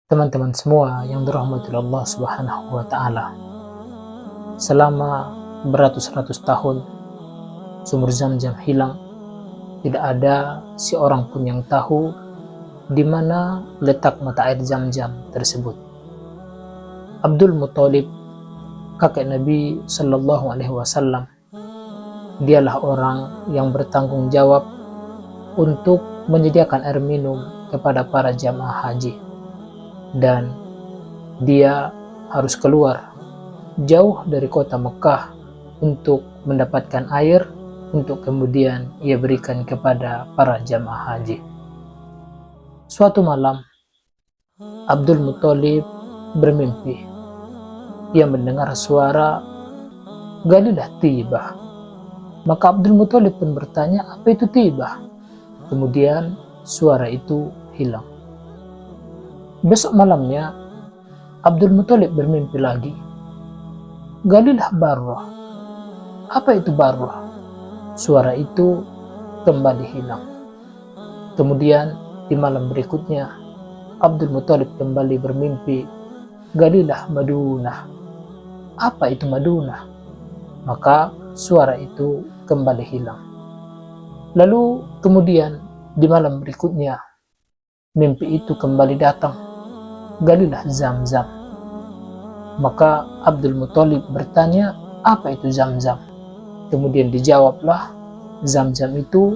Teman-teman semua yang dirahmati Allah Subhanahu wa Ta'ala, selama beratus-ratus tahun sumur Zam-Zam hilang. Tidak ada seorang pun yang tahu di mana letak mata air Zam-Zam tersebut. Abdul Muthalib, kakek Nabi Sallallahu Alaihi Wasallam, dialah orang yang bertanggung jawab untuk menyediakan air minum kepada para jamaah haji, dan dia harus keluar jauh dari kota Mekah untuk mendapatkan air untuk kemudian ia berikan kepada para jamaah haji. Suatu malam, Abdul Muthalib bermimpi. Ia mendengar suara Galilah Tibah. Maka Abdul Muthalib pun bertanya, apa itu Tibah? Kemudian suara itu hilang. Besok malamnya, Abdul Muthalib bermimpi lagi. Galilah Barrah. Apa itu Barrah? Suara itu kembali hilang. Kemudian di malam berikutnya, Abdul Muthalib kembali bermimpi. Galilah Madunah. Apa itu Madunah? Maka suara itu kembali hilang. Lalu kemudian di malam berikutnya, mimpi itu kembali datang. Galilah Zam-Zam. Maka Abdul Muthalib bertanya, apa itu Zam-Zam? Kemudian dijawablah, Zam-Zam itu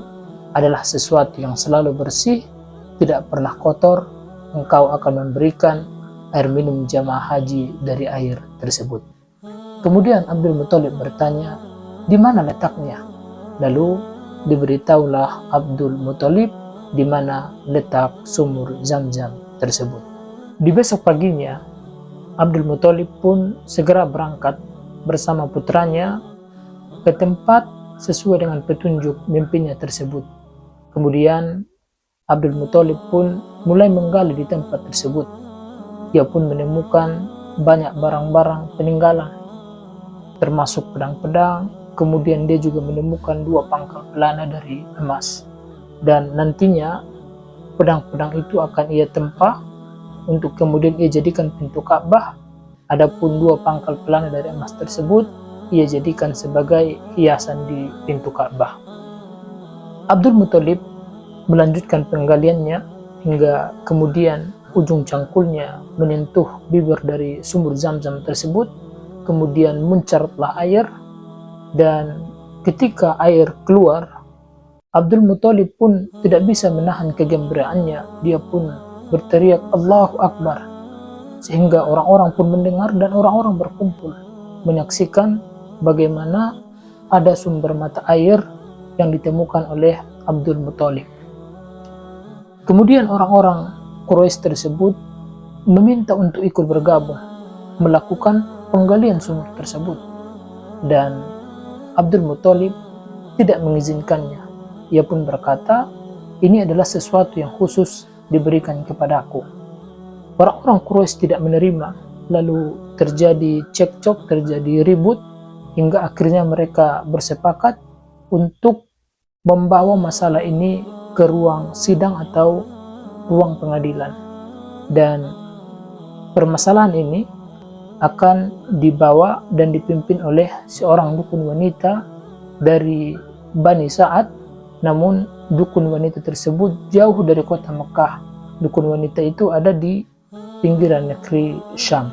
adalah sesuatu yang selalu bersih, tidak pernah kotor. Engkau akan memberikan air minum jamaah haji dari air tersebut. Kemudian Abdul Muthalib bertanya, di mana letaknya? Lalu diberitahulah Abdul Muthalib di mana letak sumur Zam-Zam tersebut. Di besok paginya, Abdul Muthalib pun segera berangkat bersama putranya ke tempat sesuai dengan petunjuk mimpinya tersebut. Kemudian Abdul Muthalib pun mulai menggali di tempat tersebut. Dia pun menemukan banyak barang-barang peninggalan, termasuk pedang-pedang. Kemudian dia juga menemukan 2 pangkal pelana dari emas. Dan nantinya pedang-pedang itu akan ia tempa untuk kemudian ia jadikan pintu Ka'bah. Adapun 2 pangkal pelana dari emas tersebut ia jadikan sebagai hiasan di pintu Ka'bah. Abdul Muthalib melanjutkan penggaliannya hingga kemudian ujung cangkulnya menyentuh bibir dari sumur Zam-Zam tersebut. Kemudian muncarlah air, dan ketika air keluar, Abdul Muthalib pun tidak bisa menahan kegembiraannya. Dia pun berteriak Allahu Akbar, sehingga orang-orang pun mendengar dan orang-orang berkumpul menyaksikan bagaimana ada sumber mata air yang ditemukan oleh Abdul Muthalib. Kemudian orang-orang Quraisy tersebut meminta untuk ikut bergabung melakukan penggalian sumur tersebut, dan Abdul Muthalib tidak mengizinkannya. Ia pun berkata, ini adalah sesuatu yang khusus diberikan kepadaku. Orang-orang Quraisy tidak menerima, lalu terjadi cekcok, terjadi ribut, hingga akhirnya mereka bersepakat untuk membawa masalah ini ke ruang sidang atau ruang pengadilan. Dan permasalahan ini akan dibawa dan dipimpin oleh seorang dukun wanita dari Bani Sa'ad. Namun dukun wanita tersebut jauh dari kota Mekah. Dukun wanita itu ada di pinggiran negeri Syam.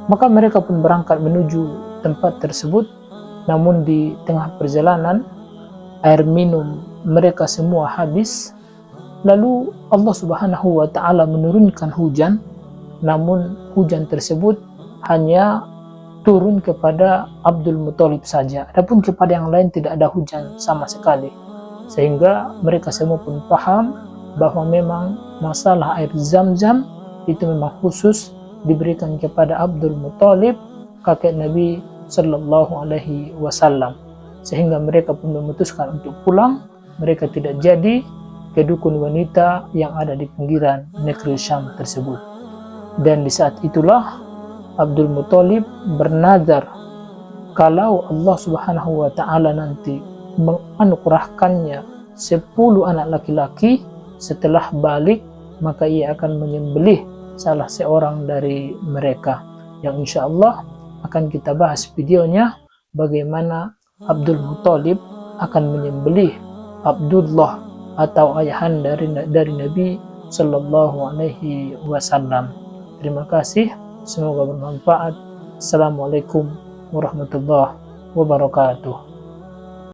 Maka mereka pun berangkat menuju tempat tersebut. Namun di tengah perjalanan, air minum mereka semua habis. Lalu Allah Subhanahu wa Ta'ala menurunkan hujan. Namun hujan tersebut hanya turun kepada Abdul Muthalib saja. Adapun kepada yang lain tidak ada hujan sama sekali. Sehingga mereka semua pun paham bahwa memang masalah air Zam-Zam itu memang khusus diberikan kepada Abdul Muthalib, kakek Nabi Sallallahu Alaihi Wasallam. Sehingga mereka pun memutuskan untuk pulang. Mereka tidak jadi ke dukun wanita yang ada di pinggiran negeri Syam tersebut. Dan di saat itulah Abdul Muthalib bernazar, kalau Allah Subhanahu wa Ta'ala nanti menganugerahkannya 10 anak laki-laki setelah balik, maka ia akan menyembelih salah seorang dari mereka, yang insya Allah akan kita bahas videonya bagaimana Abdul Muthalib akan menyembelih Abdullah atau ayahanda dari Nabi Sallallahu Alaihi Wasallam. Terima kasih, semoga bermanfaat. Assalamualaikum warahmatullahi wabarakatuh.